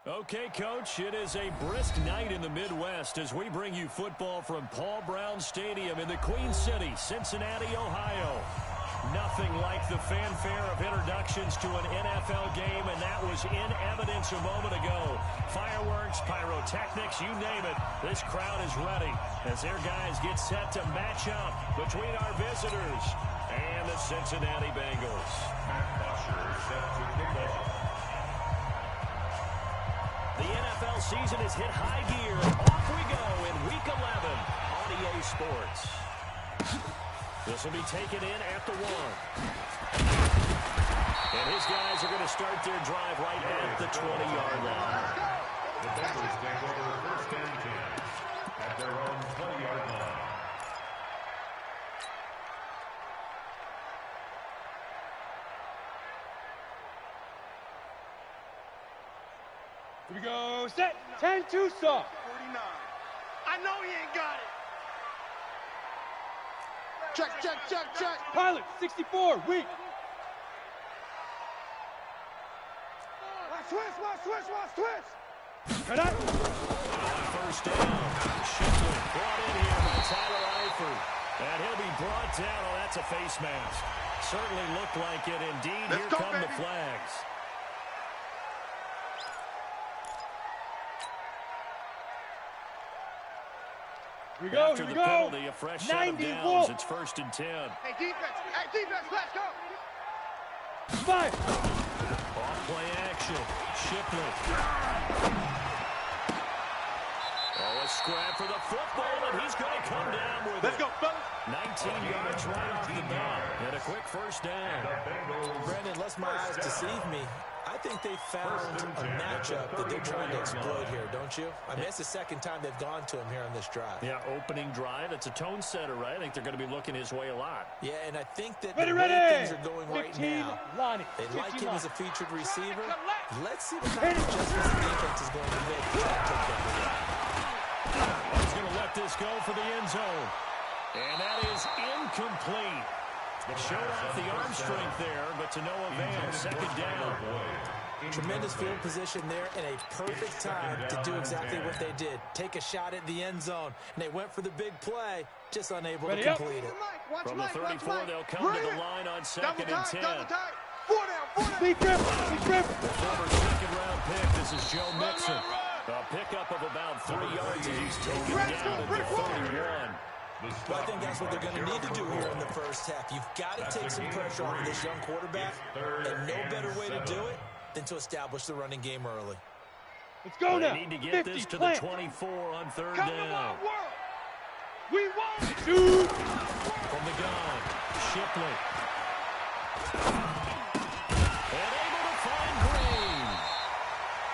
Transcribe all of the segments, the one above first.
Okay, Coach, it is a brisk night in the Midwest as we bring you football from Paul Brown Stadium in the Queen City, Cincinnati, Ohio. Nothing like the fanfare of introductions to an NFL game, and that was in evidence a moment ago. Fireworks, pyrotechnics, you name it. This crowd is ready as their guys get set to match up between our visitors and the Cincinnati Bengals. The NFL season has hit high gear. Off we go in Week 11 on EA Sports. This will be taken in at the 1. And his guys are going to start their drive right at the 20-yard line. The Bengals take over first and 10 at their own 20-yard line. Here we go, set, 10-2 stop. 49. I know he ain't got it. Check, check, check, check. Pilot, 64, weak. Watch twist. Cut out. First down. Shipley brought in here by Tyler Eifert. And he'll be brought down. Oh, that's a face mask. Certainly looked like it. Indeed, Let's here go, come baby. the flags. Here we go, After here we the go. penalty, a fresh set of 90 downs. Wolf. It's first and 10. Hey, defense, let's go. 5. Off play action. Shipley. Oh, a scrap for the football, and he's going to come down with Let's it. go, fellas. 19 yards right off the bat, and a quick first down. Brandon, lest my eyes deceive me, I think they found a matchup that they're trying to exploit here, don't you? I mean, it's the second time they've gone to him here on this drive. Yeah, opening drive. It's a tone setter, right? I think they're going to be looking his way a lot. Yeah, and I think that Ready, the way ready. things are going right 15, now, Lonnie. they like him as a featured receiver. Let's see what Hit kind of it. adjustments the defense is going to make to try and take that lead. He's going to let this go for the end zone. And that is incomplete. It showed off the arm strength there, but to no avail. Second down. Tremendous field position there and a perfect time to do exactly what they did. Take a shot at the end zone. And they went for the big play, just unable Ready to up. complete it. From the 34, they'll come to the line on second and 10. Double tight. 4 down. Speed grip. The former second-round pick, this is Joe Mixon. A pickup of about 3 yards as he's taken down at the 31. Well, I think that's what they're going to need to do here in the first half. You've got to take some pressure off of this young quarterback, and no better way to do it than to establish the running game early. Let's go now. They need to get 50, this to plant. the 24 on third Come down. on, world. We won. Shoot. From the gun, Shipley. And able to find Green.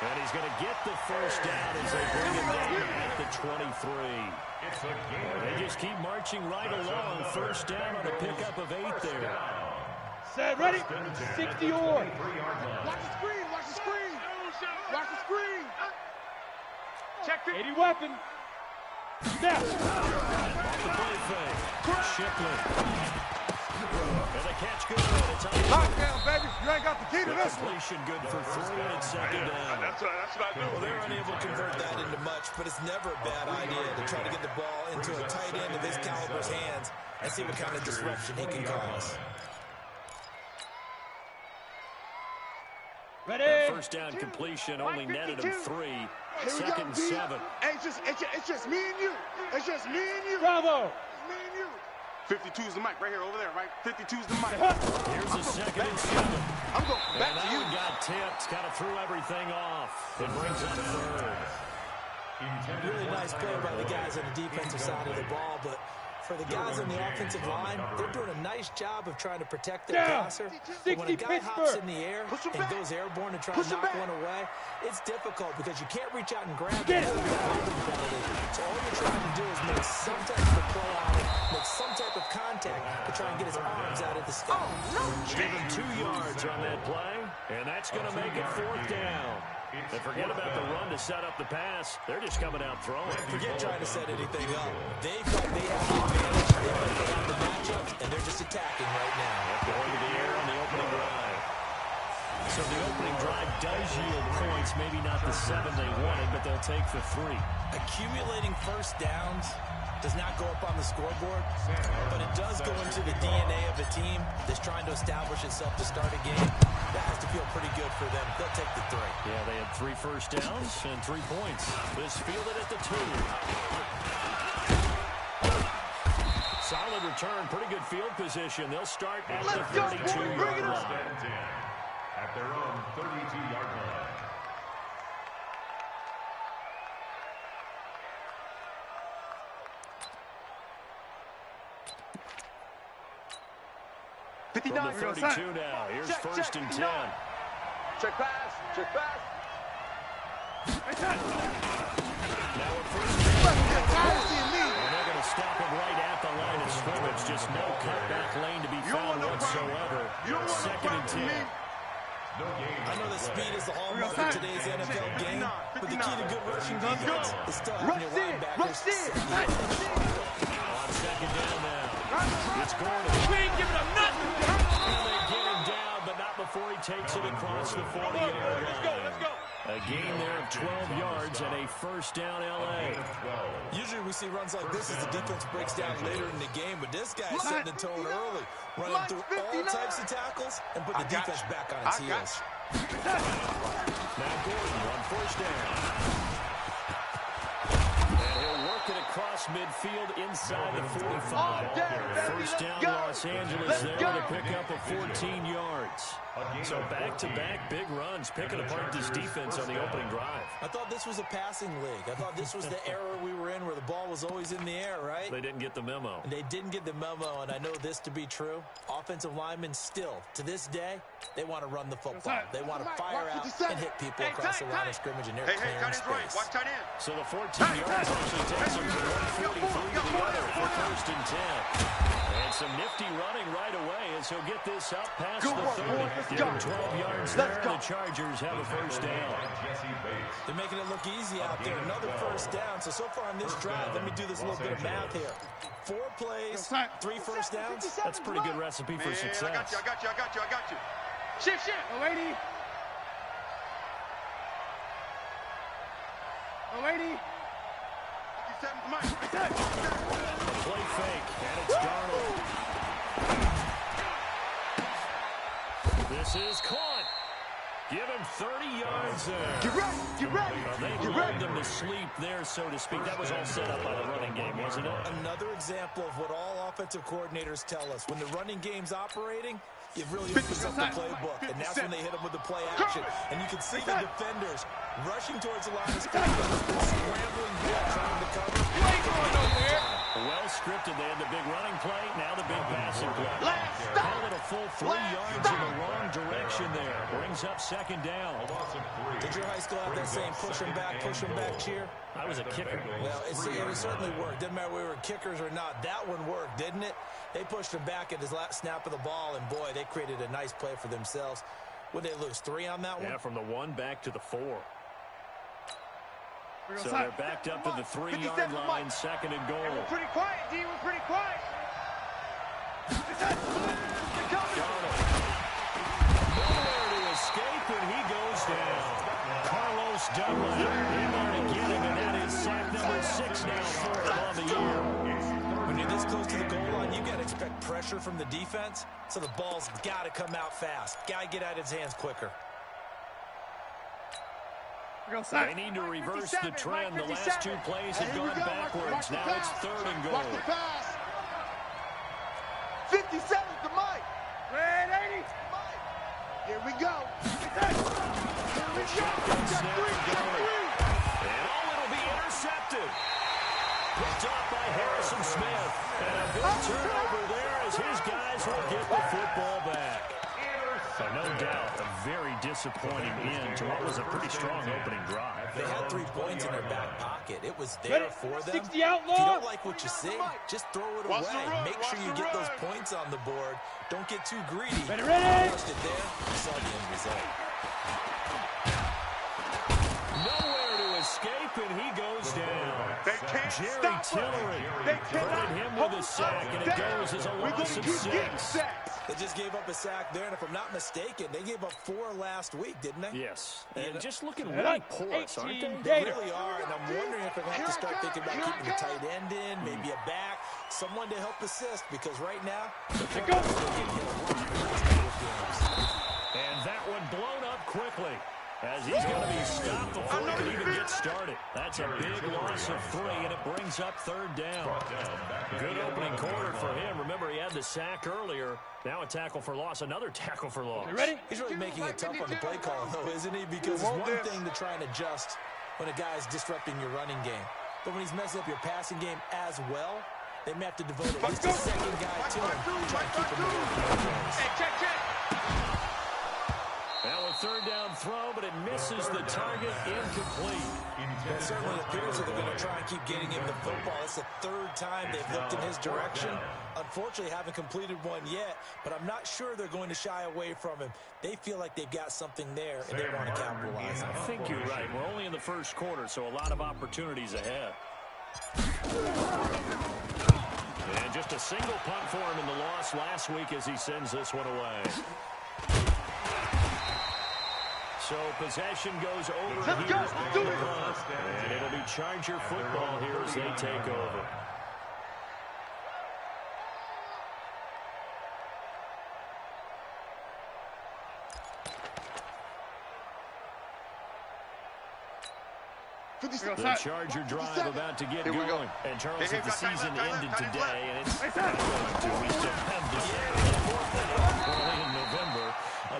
And he's going to get the first down as they bring him down at the 23. They just keep marching right along. First down on a pickup of 8 there. Set, ready. 60 or. Watch the screen. Watch the screen. Watch the screen. Check it. 80 weapon. Snap. Off the play fake. Shipley. And the catch good. It's on Lockdown, baby. You ain't got the key to the this one. completion good for 3 and it's second down. That's what I do. Well, they're unable to convert that into much, but it's never a bad idea to try to get the ball into a tight end of his caliber's hands and see what kind of disruption he can cause. Ready. That first down completion only netted him 3. Second and 7. Hey, it's just me and you. It's just me and you. Bravo. Me and you. 52's the mic right here, over there, right? 52's the mic. Here's a second and 7. I'm going And back that to you. one got tipped, kind of threw everything off. It brings up third. Really nice play by the guys on the defensive side of the ball, but for the guys on the offensive line, they're doing a nice job of trying to protect their Down. passer. 60 But when a guy hops Pittsburgh. in the air Push him and back. goes airborne to try Push and him knock back. one away, it's difficult because you can't reach out and grab Get it. it. So all you're trying to do is make some type of play out of it, make some type of contact to try and get his arms out of the step. Give him 2 yards on that play, and that's going to make it 4th down. And forget about the run to set up the pass. They're just coming out throwing. Forget trying to set anything up. They feel like they have the advantage. They feel like they have the matchup, and they're just attacking right now. Going to the air on the opening drive. So So the opening drive does yield points, maybe not the 7 they wanted, but they'll take the 3. Accumulating first downs does not go up on the scoreboard, but it does go into the DNA of a team that's trying to establish itself to start a game. That has to feel pretty good for them. They'll take the 3. Yeah, they had 3 first downs and 3 points. This fielded at the 2. Solid return, pretty good field position. They'll start at the 32-yard line. At their own 32-yard line. From the 32 now. Here's first and 10. Check pass. Check pass. Now a first down. And they're going to stop him right at the line of scrimmage. Just no cutback lane to be found whatsoever. Second and 10. I know that speed is the hallmark of today's NFL game, but the key to good rushing defense is still having your linebackers set. On second down now. It's Gordon. We ain't giving him nothing. And they get him down, but not before he takes it across the 40-yard line. Let's go. Let's go. A gain there of 12 yards and a first down L.A. Usually we see runs like this as the defense breaks down later in the game, but this guy is setting the tone early, running through all types of tackles and put the defense back on its heels. Now Gordon on first down. And he'll work it across midfield inside the 45. First down Los Angeles there to pick up a 14 yards. So back-to-back big runs, picking apart this defense on the opening drive. I thought this was a passing league. I thought this was the era we were in where the ball was always in the air, right? They didn't get the memo. They didn't get the memo, and I know this to be true. Offensive linemen still, to this day, they want to run the football. They want to fire out and hit people across the line of scrimmage, and they're clearing space. Watch tight end. So the 14 yards actually takes them from 143 to the other for first and 10. And some nifty running right away as he'll get this up past the 30. Give him 12 yards there, and the Chargers have a first down. They're making it look easy out there. Another first down. So far on this drive, let me do this little bit of math here. 4 plays, 3 first downs. That's a pretty good recipe for success. I got you. Shift. O'Reilly. 57, come on. Play fake, and it's Darnold. This is caught. Give him 30 yards there. Get ready. They lulled him to sleep there, so to speak. That was all set up by the running game, wasn't it? Another example of what all offensive coordinators tell us. When the running game's operating, it really opens up the playbook, and that's when they hit them with the play action. And you can see the defenders rushing towards the line of scrimmage, scrambling back, trying to cover. Well scripted. They had the big running play, now the big passing play. Call it a full 3 yards in the wrong direction there. Brings up second down. Did your high school have that same push them back cheer? I was a kicker. Well, it certainly worked. Didn't matter whether we were kickers or not. That one worked, didn't it? They pushed him back at his last snap of the ball, and boy, they created a nice play for themselves. Would they lose 3 on that one? Yeah, from the 1 back to the 4. So they're backed up to the 3-yard line, second and goal. We're pretty quiet, D. We're pretty quiet. Nowhere to escape, and he goes down. Carlos Dunlap in there to get him, and that is sack number 6 now for him on the year. When you're this close to the goal line, you got to expect pressure from the defense, so the ball's got to come out fast. Got to get out of his hands quicker. They need to reverse the trend. The last 2 plays have gone backwards. Now it's 3rd and goal. Watch the pass. 57 to Mike. Red 80. Here we go. Shotgun snap to Gary. And it'll be intercepted. Picked off by Harrison Smith. And a big turnover there as his guys will get the football back. So no doubt, a very disappointing end to what was a pretty strong opening drive. They had 3 points in their back pocket. It was there for them. 60 outlaw. If you don't like what you see, just throw it away. Make sure you get those points on the board. Don't get too greedy. Ready. Forced it there. You saw the end result. Nowhere to escape, and he goes down. They can't Jerry stop Tillery They credited him with a sack, and it goes as a loss of 6. They just gave up a sack there, and if I'm not mistaken, they gave up 4 last week, didn't they? Yes. And just looking really porous, aren't they? They really are, and I'm wondering if they're going to have to start thinking about keeping the tight end in, maybe a back, someone to help assist, because right now, they're getting hit a lot in the last couple of games. And that one blown up quickly, as he's going to be stopped before he can even get started. That's a big loss of 3, and it brings up 3rd down. Good opening quarter for him. Remember, he had the sack earlier. Now a tackle for loss, another tackle for loss. You ready? He's really making it tough on the play call, though, isn't he? Because it's one thing to try and adjust when a guy's disrupting your running game. But when he's messing up your passing game as well, they may have to devote at least a second guy to him to try and keep him moving. Check. Now a 3rd down throw, but it misses the target, incomplete. It certainly appears that they're going to try and keep getting him the football. It's the 3rd time they've looked in his direction. Unfortunately, haven't completed one yet, but I'm not sure they're going to shy away from him. They feel like they've got something there, and they want to capitalize on it. I think you're right. We're only in the 1st quarter, so a lot of opportunities ahead. And just a single punt for him in the loss last week as he sends this one away. So possession goes over here on the punt, and it'll be Charger football here as they take over. The Charger drive about to get going. And Charles, if the season ended today, and it's not going to, we still have this early in November,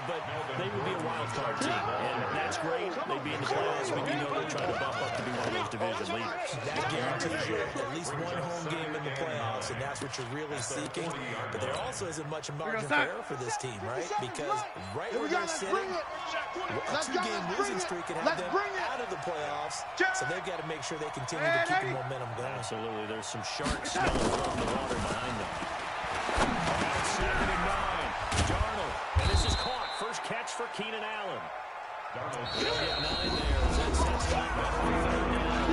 but they would be a wild card team, and that's great. They'd be in the playoffs, but you know they're trying to bump up to be one of those division leaders. That guarantees you at least one home game in the playoffs, and that's what you're really seeking. But there also isn't much margin for error for this team, right? Because right where they're sitting, a 2-game losing streak can have them out of the playoffs, so they've got to make sure they continue to keep the momentum going. Absolutely. There's some sharks smelling from the water behind them. That's 2nd and 9. Darnold, and this is caught. First catch for Keenan Allen. They'll get 9 there as that sets back up on 3rd down.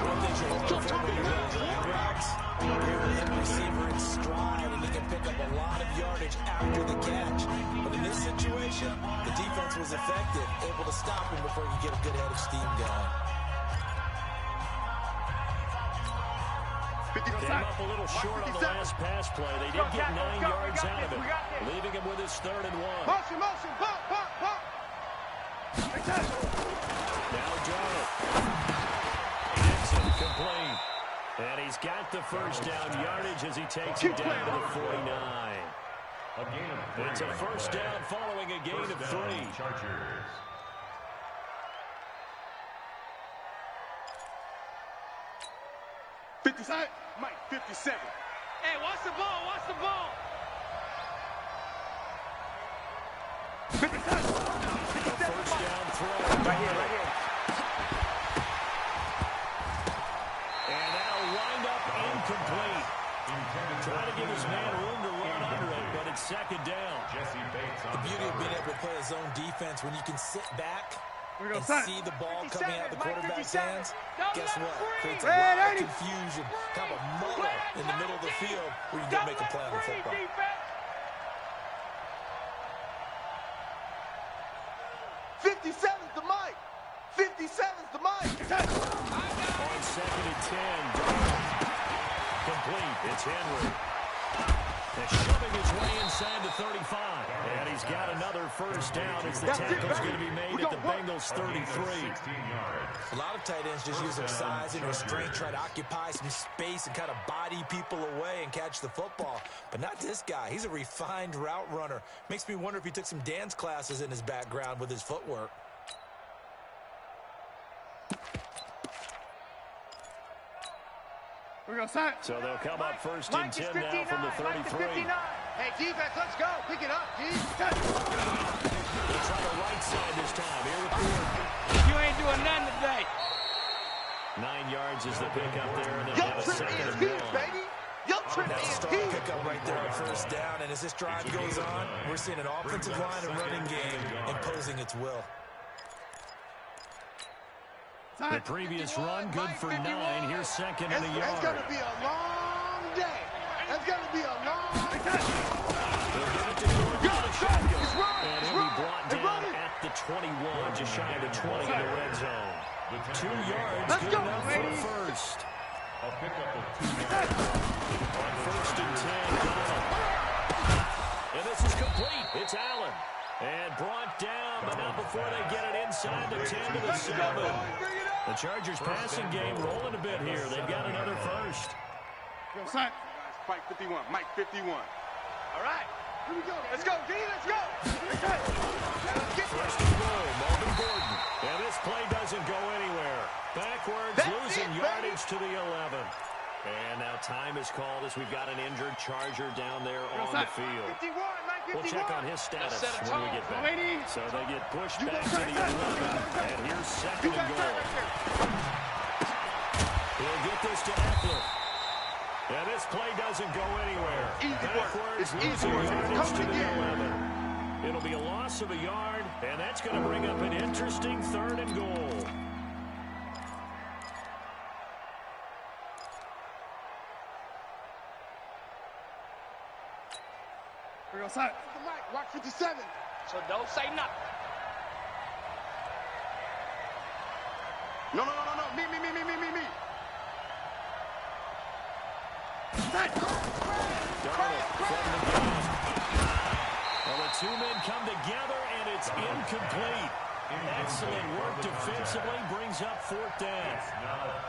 One thing you're looking for when you're running drag routes, you're a hit receiver in stride, and he can pick up a lot of yardage after the catch. But in this situation, the defense was effective, able to stop him before he could get a good head of steam going. Came up a little short on the last pass play. They did get 9 yards out of it, leaving him with his 3rd and 1. Motion, pump. Now Darnold. Gibson complete. And he's got the first down yardage as he takes it down to the 49. It's a first down following a gain of 3. Chargers. Mike, 57. Hey, watch the ball. 57. First down throw. Right here. And that'll wind up incomplete. Trying to give his man room to run under it, but it's 2nd down. The beauty of being able to play his own defense, when you can sit back and see the ball coming out of the quarterback's hands, guess what? Creates a lot of confusion, kind of a muddle in the middle of the field where you can go make a play on the football. 57's the mic. 57's the mic. On 2nd and 10, Darnold. Complete. It's Henry. And shoving his way inside the 35. And he's got another first down as the tackle's going to be made at the Bengals' 33. A lot of tight ends just use their size and their strength, try to occupy some space and kind of body people away and catch the football. But not this guy. He's a refined route runner. Makes me wonder if he took some dance classes in his background with his footwork. So they'll come up 1st and 10 now from the 33. Hey, defense, let's go. Pick it up, D. They'll try the right side this time. Here with Ford. You ain't doing nothing today. 9 yards is the pickup there, and they'll have a 2nd and 1. Baby. That's a strong pickup right there on first down, and as this drive goes on, we're seeing an offensive line and running game imposing its will. The previous run, good for 9. Here's 2nd and a yard. It's going to be a long day. It's going to be a long day. They'll give it 21, just shy of the 20 in the red zone. 2 yards, good enough for the first. A pickup of 2 yards. On 1st and 10, Donald. And this is complete. It's Allen. And brought down, but not before they get it inside the 10 to the 7. The Chargers passing game rolling a bit here. They've got another first. Yo, son. Mike 51. Mike 51. All right. Here we go. Let's go, D. Let's go. First and goal, Melvin Gordon. And this play doesn't go anywhere. Backwards, losing yardage to the 11. And now time is called as we've got an injured Charger down there on the field. 51, Mike 51. We'll check on his status when we get back. So they get pushed back to the 11, and here's 2nd and goal. He'll get this to Eckler. And this play doesn't go anywhere. Backwards, losing yardage to the 11. It'll be a loss of a yard, and that's going to bring up an interesting 3rd and goal. Here we go, son. Mike, watch 57. So don't say nothing. No. Me. Well, the 2 men come together, and it's incomplete. Excellent work defensively, brings up 4th down.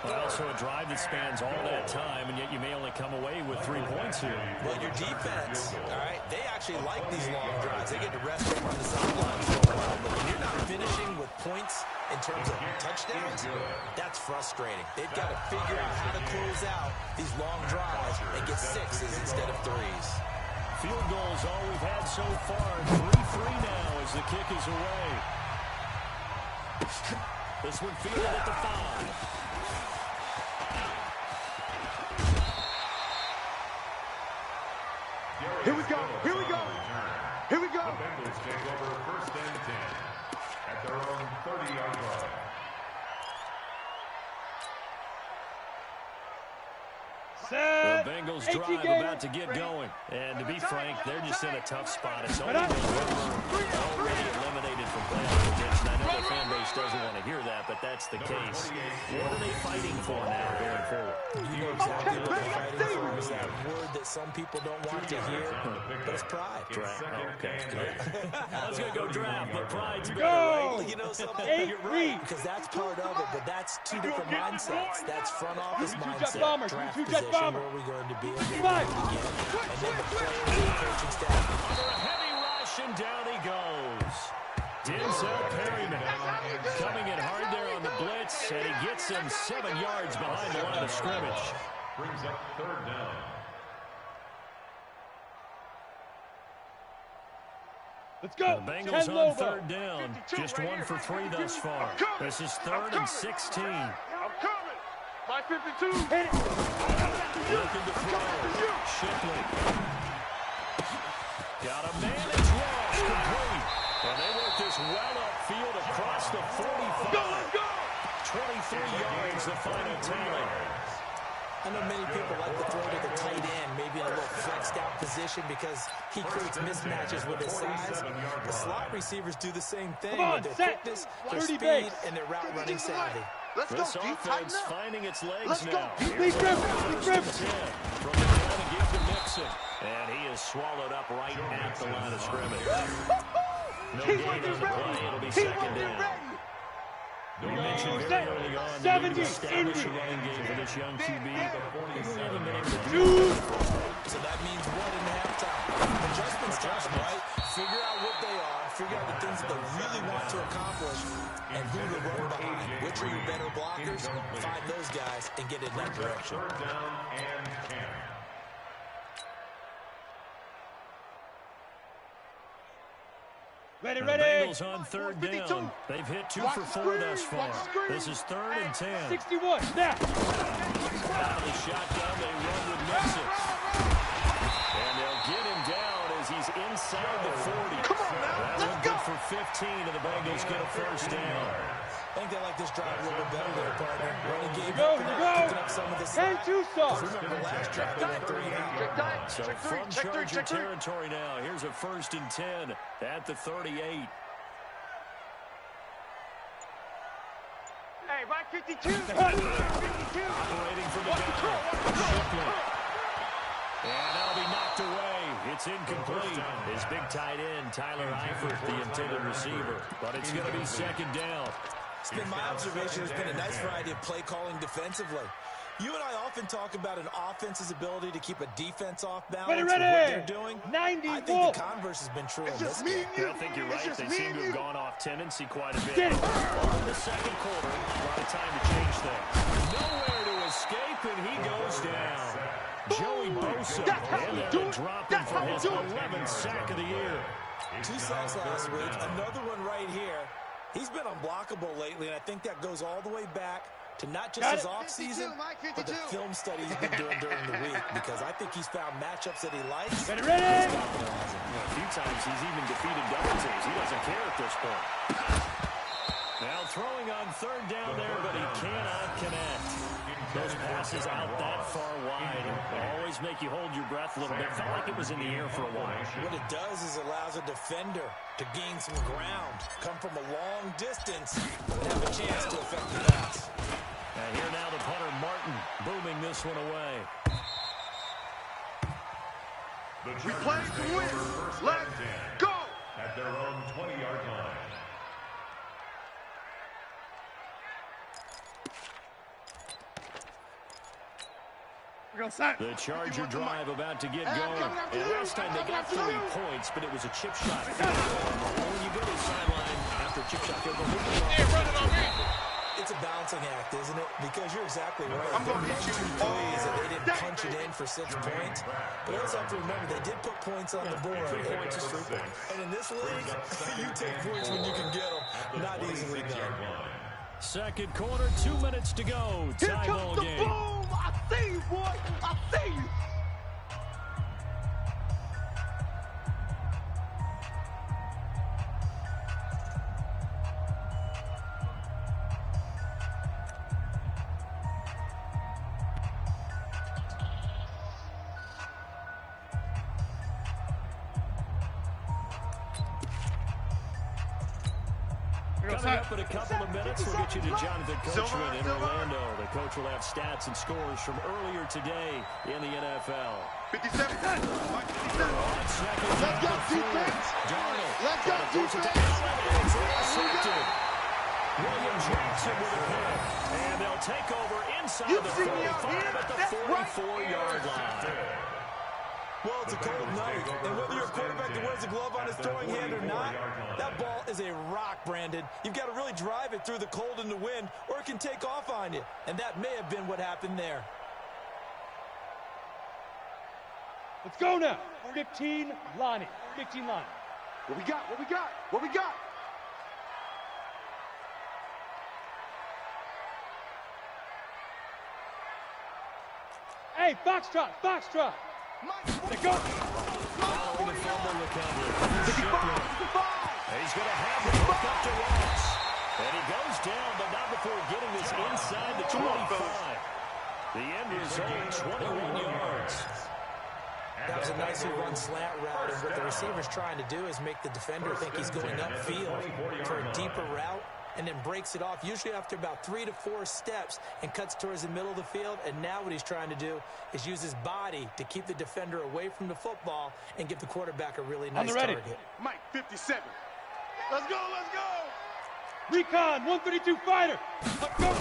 Well, also a drive that spans all that time, and yet you may only come away with 3 points here. Well, your defense, all right, they actually like these long drives. They get to rest on the sidelines for a while, but when you're not finishing with points in terms of touchdowns, that's frustrating. They've got to figure out how to close out these long drives and get 6s instead of 3s. Field goals all we've had so far. 3-3 now as the kick is away. This one fielded at the 5. Here we go. The Bengals take over 1st and 10 at their own 30-yard line. The Bengals drive about to get going. And to be frank, they're just in a tough spot. It's only already eliminated from playoff position. I know their fan base doesn't want to hear that, but that's the case. What are they fighting for now going forward? You know exactly what they're fighting for. Is that word that some people don't want to hear, but it's pride. Okay. I was going to go draft, but pride's better, Well, right? you know something? You're right, because that's part of it, but that's 2 different mindsets. That's front office mindset, draft position, where we're going to be able to again, and then the players and the coaching staff. For a heavy rush, and down he goes. Denzel Perryman coming in hard there on the blitz, and he gets him 7 yards behind the line of scrimmage. Brings up 3rd down. Let's go. The Bengals on 3rd down. Just 1 for 3 thus far. This is 3rd and 16. I'm coming. Mike 52. Looking to throw. Shipley. Got a man. It's Ross. Complete. And they work this well upfield across the 45. 23 yards, the final tally. I know many people like to throw to the tight end, maybe in a little flexed out position because he creates mismatches with his size. The slot receivers do the same thing with their quickness, their speed, and their route running savvy. This offense finding its legs now. Big rip. From the line to give to Mixon. And he is swallowed up right at the line of scrimmage. No gain on the play. It'll be 2nd down. We mentioned very early on that we could establish a running game for this young QB. We haven't been able to do that. So that means what in halftime? Adjustments time, right? Figure out what they are, figure out the things that they really want to accomplish, and who to run behind. Which are your better blockers? Find those guys and get in that direction. 3rd down and 10. Ready. The Bengals on 3rd down. They've hit 2 for 4 thus far. This is 3rd and 10. 61. Snap. Out of the shotgun, they run with Mixon. And they'll get him down as he's inside the 40. Come on now, that one good for 15, and the Bengals get a 1st down. I think they like this drive a little bit better there, partner. Running game, Go. picking up some of this. 10-2 sauce. Remember the last drive, they went 3 and out. So from Charger territory now, here's a 1st and 10 at the 38. by 52. 52. Operating from the gun. And that'll be knocked away. It's incomplete. His big tight end, Tyler Eifert, the intended receiver. But it's going to be second down. It's been my observation. There's been a nice variety of play calling defensively. You and I often talk about an offense's ability to keep a defense off balance with what they're doing. 90 I think the converse has been true in this game. I think you're right. They seem to have gone off tendency quite a bit. In the second quarter, a lot of time to change things. Nowhere to escape, and he goes down. Joey Bosa, and they're dropping for his 11th sack of the year. 2 sacks last week, another one right here. He's been unblockable lately, and I think that goes all the way back to not just his offseason, but the film study he's been doing during the week, because I think he's found matchups that he likes. Ready. A few times he's even defeated double teams. He doesn't care at this point. Now throwing on third down there, but he cannot connect. Those passes out that far wide always make you hold your breath a little bit. Felt like it was in the air for a while. What it does is allows a defender to gain some ground, come from a long distance, and have a chance to affect the pass. And here now the punter, Martin, booming this one away. We play to win. Let's go. At their own 20-yard line. The Charger drive about to get going. And last time they got 3 points, but it was a chip shot. When you go to the sideline after a chip shot, they'll go It's a balancing act, isn't it? Because you're exactly right. I'm going to hit you. Pleased that they didn't punch it in for 6 points. But I also have to remember they did put points on the board. 3 points is 3 points. And in this league, you take points when you can get them. Not easily done. Second quarter, 2 minutes to go. Tie ball game. Boom! I see you, boy. I see you. Coming up in a couple of minutes, we'll get you to Jonathan Coachman in Orlando. The coach will have stats and scores from earlier today in the NFL. 57. Let's go, defense. Let's go, defense. Intercepted. William Jackson with a pick. And they'll take over inside the 45 at the 44-yard line. Well, it's a cold night, and whether you're a quarterback that wears a glove on his throwing hand or not, that ball is a rock, Brandon. You've got to really drive it through the cold and the wind, or it can take off on you. And that may have been what happened there. Let's go now. 15 Lonnie. 15 Lonnie. What we got? What we got? What we got? Hey, Foxtrot. Foxtrot. Let's go. Following the fumble recovery. He's going to have it hook up to Ross. And he goes down, but not before getting this inside the 25. The end result, 21 yards. That was a nicely run slant route, and what the receiver's trying to do is make the defender think he's going upfield for a deeper route, and then breaks it off, usually after about 3 to 4 steps, and cuts towards the middle of the field. And now what he's trying to do is use his body to keep the defender away from the football and give the quarterback a really nice target. Mike, 57. Let's go, let's go. Recon, 132 fighter. Let's go.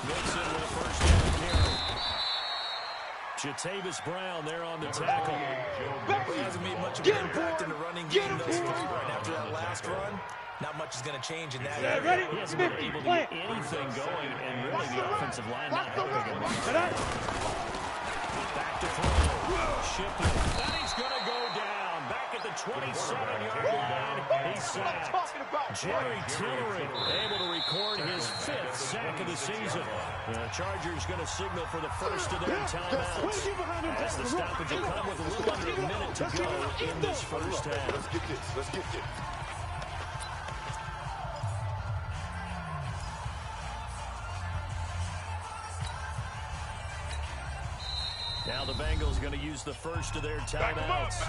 Nixon with a first down carry. Jatavis Brown there on the tackle. He hasn't made much of an impact in the running game thus far, and after that last run, not much is going to change in that area. Ready? He hasn't been able to get anything going, and really the offensive line not helping him. Back to throw. Shipley. And he's going to go down. Back at the 27-yard line. He's sacked. Jerry Tillery able to record his 5th sack of the season. The Chargers going to signal for the first of their timeouts. As the stoppage will come with a little under a minute to go in this first half. Let's get this. Let's get this. Now the Bengals going to use the first of their timeouts.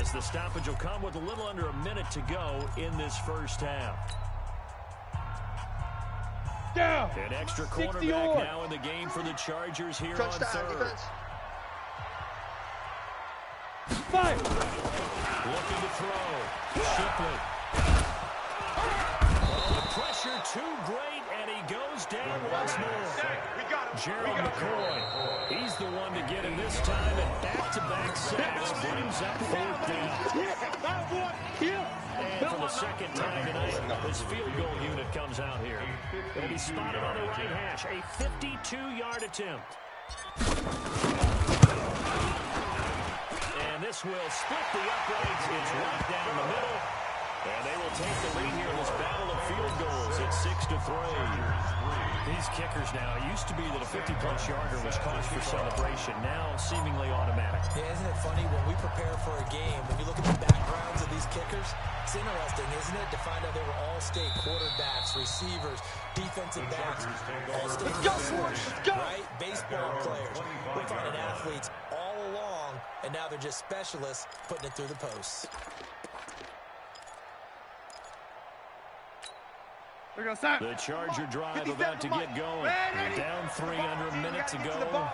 As the stoppage will come with a little under a minute to go in this first half. Down. An extra cornerback now in the game for the Chargers here on third. Defense. Fire. Looking to throw. Shipley. The pressure too great, and he goes down once more. Gerald McCoy. He's the one to get him this time, and back-to-back sacks brings up fourth down. And for the second time tonight, this field goal unit comes out here. It'll be spotted on the right hash. A 52-yard attempt. And this will split the uprights. It's right down the middle. And they will take the lead here in this battle of field goals at 6-3. These kickers now, it used to be that a 50-plus yarder was cause for celebration. Now, seemingly automatic. Yeah, isn't it funny when we prepare for a game, when you look at the backgrounds of these kickers, it's interesting, isn't it, to find out they were all state quarterbacks, receivers, defensive backs, all state right? Baseball players. We're finding athletes all along, and now they're just specialists putting it through the posts. The Charger drive about to get going. You're down 3 under a minute to go. How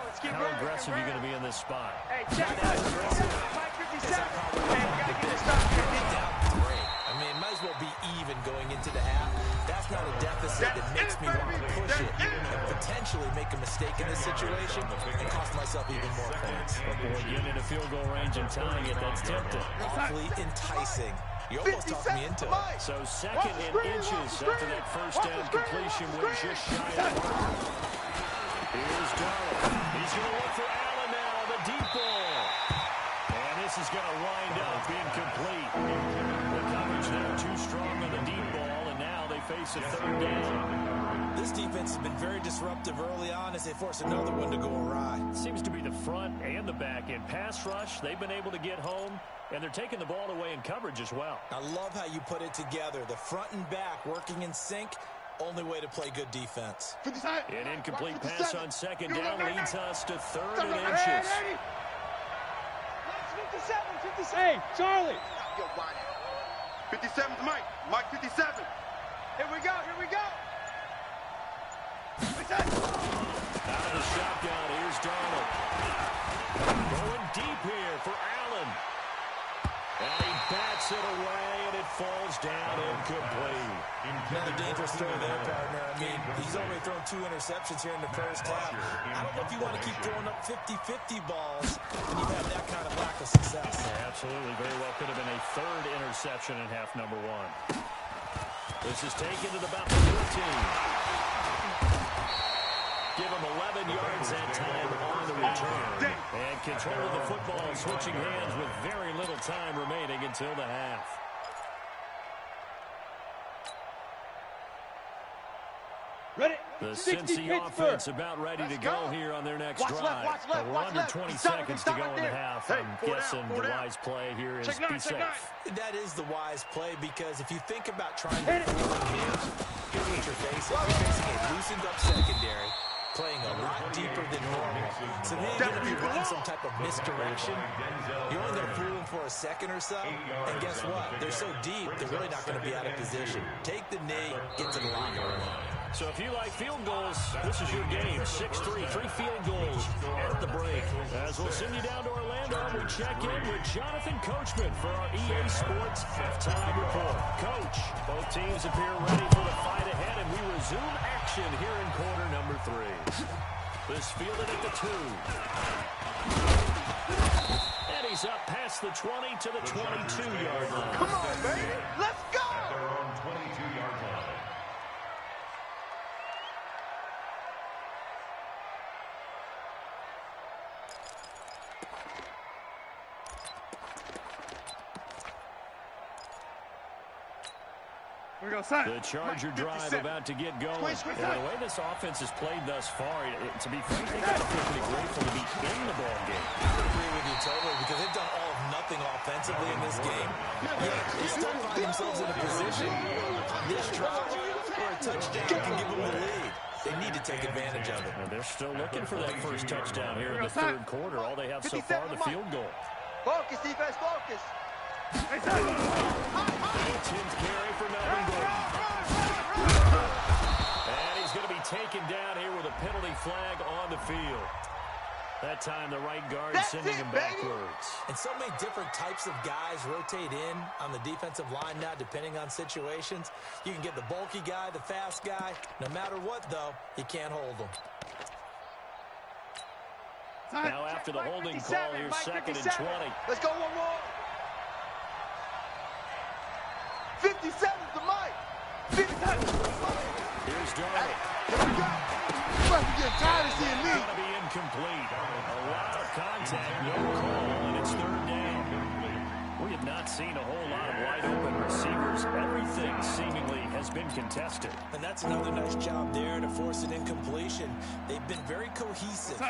aggressive are you going to be in this spot? I mean, it might as well be even going into the half. That's not a deficit that makes me want to push it and potentially make a mistake in this situation and cost myself even more points. But boy, getting into field goal range and tying it, that's tempting. Awfully enticing. You almost talked me into it. So second and inches after that first down completion was just shy of the mark. Here's Darnold. He's going to look for Allen now, the deep ball. And this is going to wind up incomplete. The coverage there too strong on the deep ball, and now they face a third down. This defense has been very disruptive early on as they force another one to go awry. Seems to be the front and the back end. Pass rush, they've been able to get home, and they're taking the ball away in coverage as well. I love how you put it together. The front and back working in sync. Only way to play good defense. An incomplete pass on second down leads us to third and inches. 57. Hey, Charlie. 57's Mike. Mike 57. Here we go. Out of the shotgun, here's Darnold. Going deep here for Allen. And he bats it away, and it falls down incomplete. Another dangerous throw there, partner. I mean, he's already thrown 2 interceptions here in the first half. I don't know if you want to keep throwing up 50-50 balls when you have that kind of lack of success. Yeah, absolutely. Very well could have been a third interception in half number 1. This is taken to about the 14. Give him 11 yards that time on the return. And control of the football, switching hands with very little time remaining until the half. Ready? The Cincy offense about ready to go here on their next drive. We're under 20 seconds to go in the half. I'm guessing the wise play here is be safe. That is the wise play because if you think about trying to fool him, here's what you're facing. You're facing a loosened up secondary, playing a lot deeper than normal. So then if you run some type of misdirection, you're only going to fool them for a second or so. And guess what? They're so deep, they're really not going to be out of position. Take the knee, get to the locker room. So if you like field goals, this is your game. 6-3, 3 field goals at the break. As we'll send you down to Orlando, we check in with Jonathan Coachman for our EA Sports Halftime Report. Coach, both teams appear ready for the fight ahead, and we resume action here in quarter number 3. This fielded at the 2. And he's up past the 20 to the 22-yard line. Come on, baby. Let's go. Their own 22-yard line. The Charger drive about to get going. And the way this offense has played thus far, to be frank, they got to feel pretty grateful to be in the ball game. I agree with you totally because they've done all of nothing offensively in this game. Yet they still find themselves in a position on this drive where a touchdown can give them the lead. They need to take advantage of it. And they're still looking for that first touchdown here in the third quarter. All they have so far, the field goal. Focus, defense, focus. 18th carry for Melvin Gordon. And he's going to be flag on the field. That time the right guard sending him backwards. And so many different types of guys rotate in on the defensive line now, depending on situations. You can get the bulky guy, the fast guy. No matter what, though, you can't hold them. Now after the holding call, here's 2nd and 20. Let's go one more. 57's the mic. 57's the mic. Here's Darnold. Here we go. You must be getting tired of seeing me. Going to be incomplete. A lot of contact, no call, and it's 3rd down. We have not seen a whole lot of wide-open receivers. Everything seemingly has been contested. And that's another nice job there to force an incompletion. They've been very cohesive,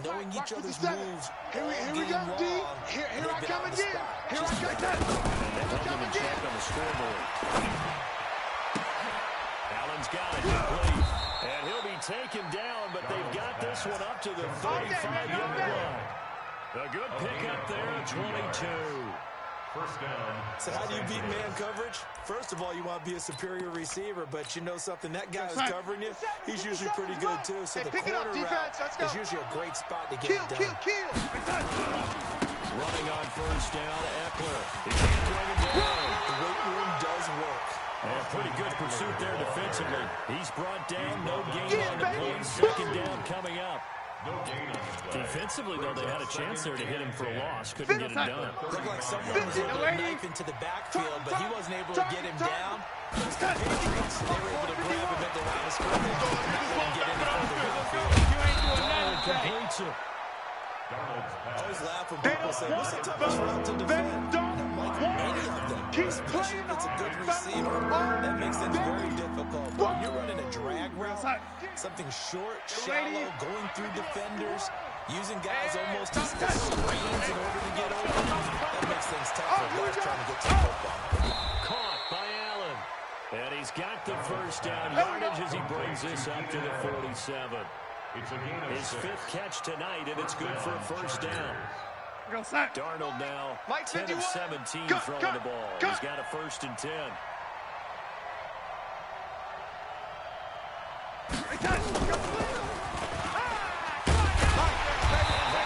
knowing each other's moves. Here we go, D. Here I come again. Here I come again. And they held him in check on the scoreboard. Allen's got it. Complete. And he'll be taken down, but they've got this one up to the 35-yard line. A good pickup there at 22. First down. So how do you beat man coverage? First of all, you want to be a superior receiver, but you know something, that guy who's covering you, he's usually pretty good too. So the corner route is usually a great spot to get it done. Running on first down, Eckler. He can't bring him down. The weight room does work. And a pretty good pursuit there defensively. He's brought down, no gain on the play. 2nd down coming up. Defensively, though, they had a chance there to hit him for a loss. Couldn't get it done. Looked like someone was able to knife into the backfield, but he wasn't able to get him down. Those compatriots, they were able to grab him at the line of scrimmage and get him out of the backfield. Darnold completes it. I always laugh when people say, what's the toughest route to defend? Like any of them, especially if it's a good receiver, that makes things very difficult. But when you're running a drag route, something short, shallow, going through defenders, using guys almost as screens in order to get over, that makes things tough for guys trying to get to the football. Caught by Allen. And he's got the first down yardage as he brings this up to the 47. His 5th catch tonight, and it's good for a first down. Darnold now 10 of 17 throwing the ball. He's got a 1st and 10. That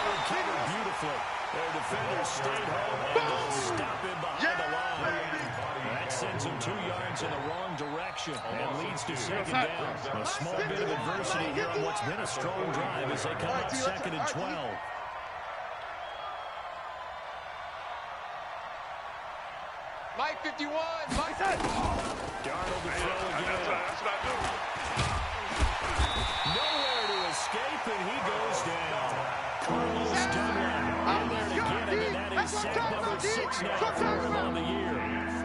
one covered beautifully. Their defenders stayed home and stop him behind the line. That sends him 2 yards in the wrong direction and leads to 2nd down. A small bit of adversity here on what's been a strong drive as they come up 2nd and 12. Mike 51. Mike. Darnold to throw again. That's what I do. Nowhere to escape, and he goes down. Carlos Dunlap in there to get him, and that is sack number 6 now for him on the year.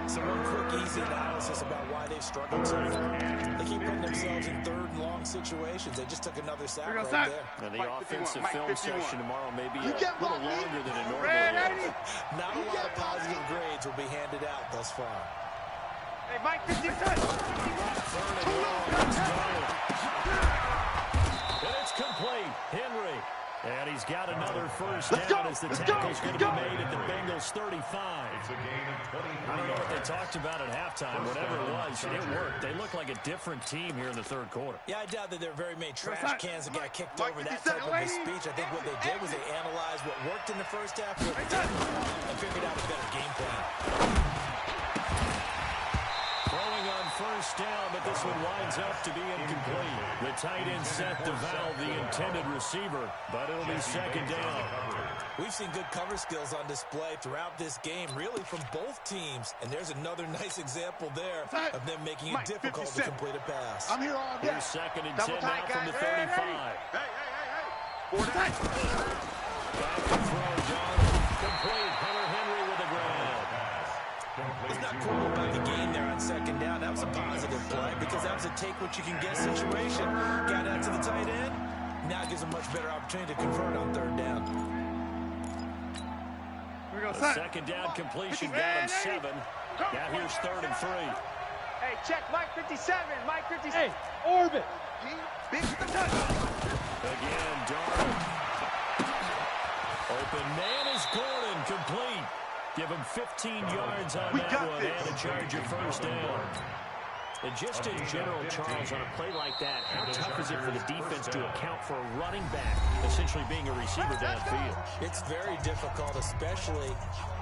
So one quick, easy analysis about why they've struggled so far. They keep putting themselves in 3rd and long situations. They just took another sack right there. And the offensive film session tomorrow may be a little longer than it normally is. Not a lot of positive grades will be handed out thus far. Hey, Mike 51. 3rd and long. Let's go. And it's complete. Henry. And he's got another first down as the tackle's going to be made at the Bengals 35. I don't know what they talked about at halftime. Whatever it was, it worked. They look like a different team here in the 3rd quarter. Yeah, I doubt that there are very many trash cans that got kicked over that type of a speech. I think what they did was they analyzed what worked in the first half, what didn't, and figured out a better game plan. Throwing on first down, but this one winds up to be incomplete. The tight end set to valve the intended receiver, but it'll be 2nd down. We've seen good cover skills on display throughout this game, really from both teams. And there's another nice example there of them making it difficult to complete a pass. I'm here all day. Here's 2nd and 10 now from the 35. Hey. 4 tight. Back to throw, Darnold. Complete. Hunter Henry with a grab. It's not cool about the game there on 2nd down. That was a positive play because that was a take-what-you-can-get situation. Got out to the tight end. Now gives a much better opportunity to convert on 3rd down. The 2nd down completion got him 7. Now here's 3rd and 3. Hey, check Mike 57. Mike 57. Hey, orbit. Big Again, Darnold. Open man is Gordon, complete. Give him 15 yards on that one and a charge of first down. And just in general, Charles, on a play like that, how tough is it for the defense to account for a running back essentially being a receiver downfield? It's very difficult, especially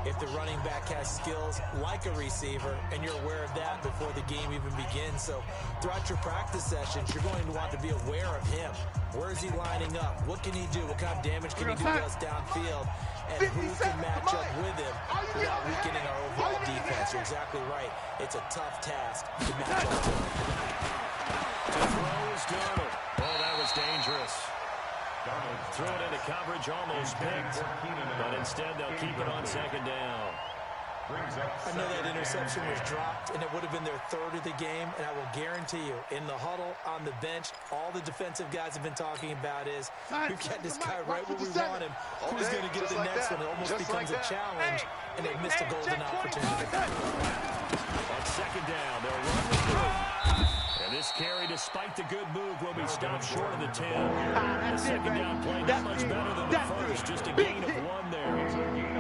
if the running back has skills like a receiver, and you're aware of that before the game even begins. So throughout your practice sessions, you're going to want to be aware of him. Where is he lining up? What can he do? What kind of damage can he do to us downfield? And who can match up with him without weakening our overall defense? You're exactly right. It's a tough task to match up to him. To throw is Donald. Oh, that was dangerous. Threw it into coverage, almost picked, but instead they'll keep it on second down. I know that interception was dropped, and it would have been their third of the game, and I will guarantee you, in the huddle, on the bench, all the defensive guys have been talking about is, we've got this guy right where we want him. Who's going to get the next one? It almost becomes a challenge, and they've missed a golden opportunity. On second down, they'll run with three. And this carry, despite the good move, will be stopped short of the 10. The second down play not much better than the first, just a gain of one there.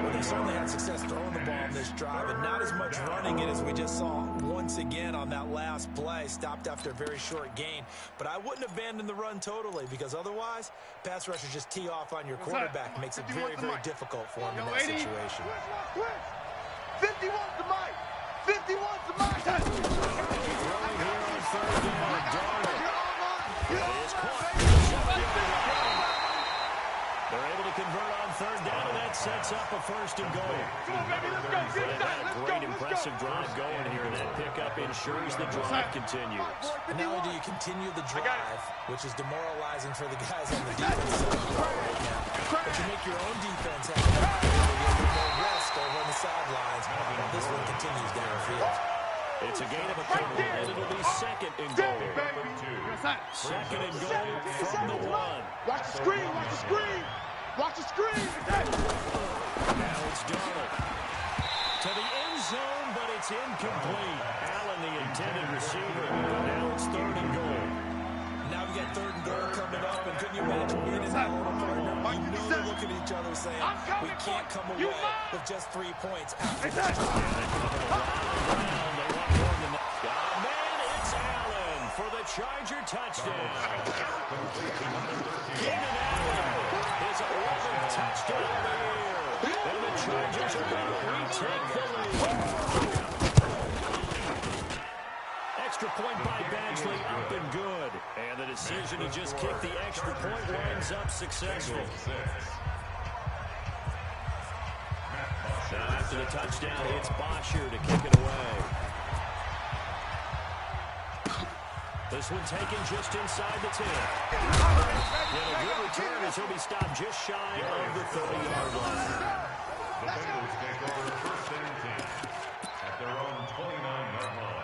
Well, they certainly had success throwing the ball in this drive, and not as much running it as we just saw once again on that last play. Stopped after a very short gain. But I wouldn't abandon the run totally, because otherwise, pass rushers just tee off on your quarterback. Makes it very, very difficult for him in that situation. 51 to Mike. 51 to Mike. Third down, Darnold. It is caught. They're able to convert on third down, and that sets up a first and goal. They've had a great, impressive drive going here, and that pickup ensures the drive continues. And not only do you continue the drive, which is demoralizing for the guys on the defense side right now, but you make your own defense have a little more rest over on the sidelines. This one continues downfield. It's a gain of a couple, and it'll be second and goal. Second and goal from the one. Watch the screen, watch the screen. Watch the screen. Now it's Darnold. To the end zone, but it's incomplete. Allen, the intended receiver. Now it's third and goal. Now we got third and goal coming up, and couldn't you imagine being in that little partner? You know they're looking at each other saying, we can't come away with just 3 points after this. For the Charger touchdown. Keenan Allen, his 11th touchdown of the year. And the Chargers are going to retake the lead. Extra point by Badgley, up and good. And the decision to just kick the extra point winds up successful. Now after the touchdown, it's Bosher to kick it away. This one taken just inside the 10. And a good return as he'll be stopped just shy of the 30-yard line. The Bengals take over first and 10 at their own 29-yard line.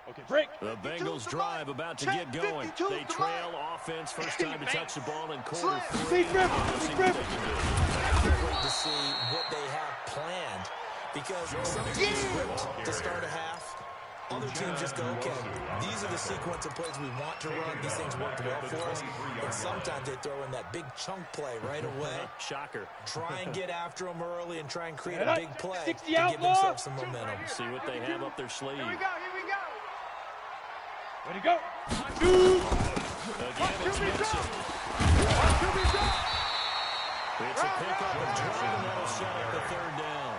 Okay, break. The Bengals drive about to get going. They trail offense, first time to touch the ball in quarter three. Great to see what they have planned, because some teams script to start a half. Other teams just go, okay, these are the sequence of plays we want to run. These things worked well for us. And sometimes they throw in that big chunk play right away. Shocker. Try and get after them early and try and create a big play to to give themselves some momentum. See what they have up their sleeve. Here we go, here we go. Ready, go. Again, it's Nixon. It's a pickup and drive, and that'll set up the third down.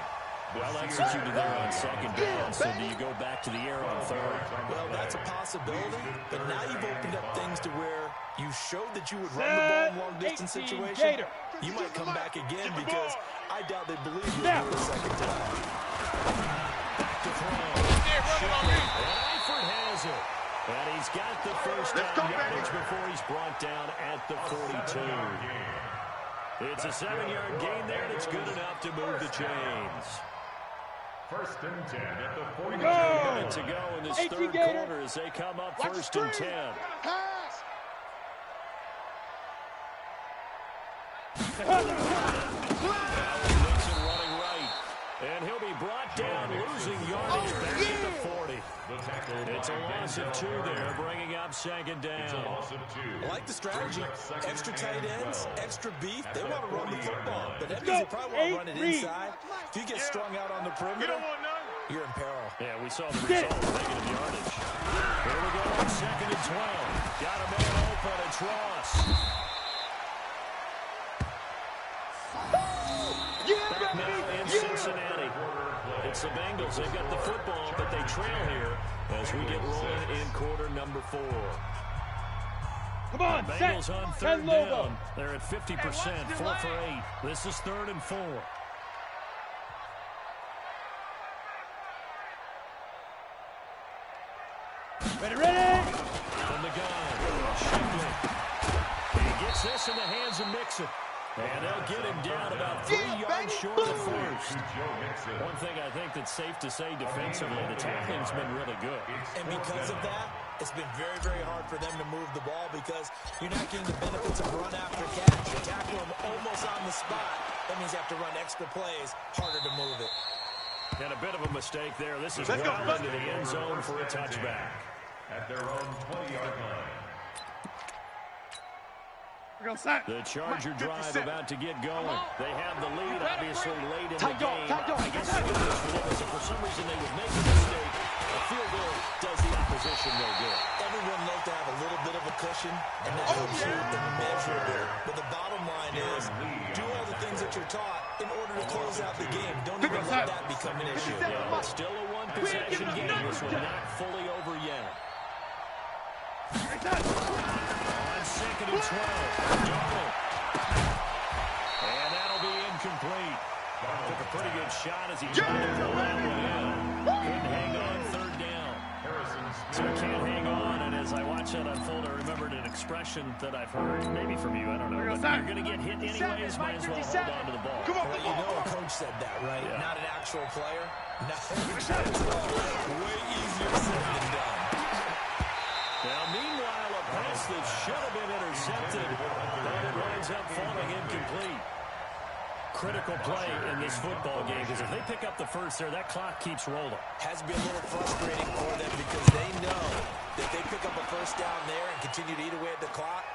Well executed there on second down, so do you go back to the air on third? Well, that's a possibility, but now you've opened up things to where you showed that you would run the ball in long-distance situation. You might come back again, because I doubt they believe you'll do it a second time. Back to throw. And Eifert has it. And he's got the first down yardage before he's brought down at the 42. It's a 7-yard gain there, and it's good enough to move the chains. First and 10 at the 42. A minute to go in this third quarter as they come up first and 10. Pass. Nixon running right. And he'll be brought down, losing yardage back at the 40. The It's a loss of 2 there, bringing up second down. I like the strategy. Extra tight ends, extra beef. They want to run the football, but that means they probably want to run it inside. If you get strung out on the perimeter, you're in peril. Yeah, we saw the result, negative yardage. Here we go on 2nd and 12. Got a man open, it's Ross. Back now in Cincinnati. It's the Bengals. They've got the football, but they trail here as we get rolling in quarter number 4. Come on, Bengals set. on 3rd down. They're at 50%, 4 for 8. This is 3rd and 4. Ready. From the gun, Shipley. He gets this in the hands of Mixon. And they'll get him down about 3 yards short of first. One thing I think that's safe to say defensively, the tackling's been really good. And because of that, it's been very, very hard for them to move the ball because you're not getting the benefits of run after catch. You tackle them almost on the spot. That means you have to run extra plays, harder to move it. And a bit of a mistake there. This is well into the end zone for a touchback. At their own 20-yard line. The Charger drive about to get going. They have the lead, obviously, late in the game. I guess the good news for them is if for some reason they would make a mistake, a field goal does the opposition no good. Everyone loves to have a little bit of a cushion, and that helps you immeasurably. But the bottom line is, do all the things that you're taught in order to close out the game. Don't even let that become an issue. Yeah, it's still a one-possession game. This one not fully over yet. On 2nd and 12, Darnold. And that'll be incomplete. Took a pretty good shot as he tried to pull that one in. Couldn't hang on 3rd down. So he can't hang on, and as I watch that unfold, I remembered an expression that I've heard, maybe from you, I don't know, but you're going to get hit anyways, might as well hold on to the ball. Well, you know a coach said that, right? Yeah. Not an actual player. Way easier said than done. Now, meanwhile, a pass that should have been intercepted, but it winds up falling incomplete. Critical play in this football game, because if they pick up the first there, that clock keeps rolling. Has to be a little frustrating for them because they know that they pick up a first down there and continue to eat away at the clock,